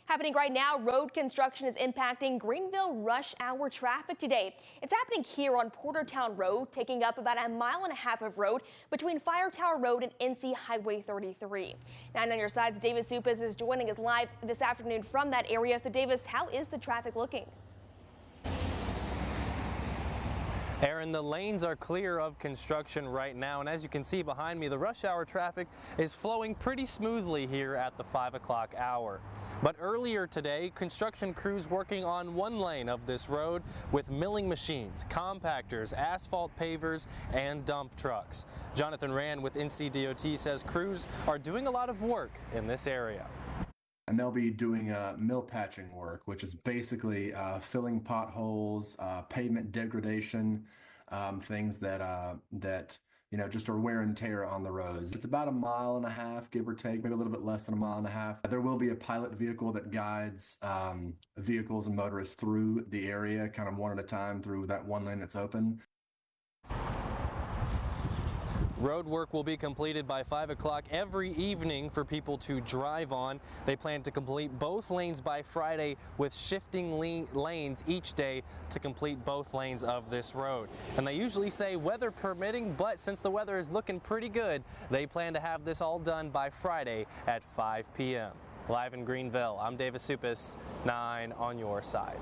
Happening right now, road construction is impacting Greenville rush hour traffic today. It's happening here on Portertown Road, taking up about a mile and a half of road between Fire Tower Road and NC Highway 33. 9 on your sides, Davis Supas is joining us live this afternoon from that area. So Davis, how is the traffic looking? Aaron, the lanes are clear of construction right now, and as you can see behind me, the rush hour traffic is flowing pretty smoothly here at the 5 o'clock hour. But earlier today, construction crews working on one lane of this road with milling machines, compactors, asphalt pavers, and dump trucks. Jonathan Rand with NCDOT says crews are doing a lot of work in this area. And they'll be doing mill patching work, which is basically filling potholes, pavement degradation, things that just are wear and tear on the roads. It's about a mile and a half, give or take, maybe a little bit less than a mile and a half. There will be a pilot vehicle that guides vehicles and motorists through the area, kind of one at a time through that one lane that's open. Road work will be completed by 5 o'clock every evening for people to drive on. They plan to complete both lanes by Friday with shifting lanes each day to complete both lanes of this road. And they usually say weather permitting, but since the weather is looking pretty good, they plan to have this all done by Friday at 5 p.m. Live in Greenville, I'm Davis Supas, 9 on your side.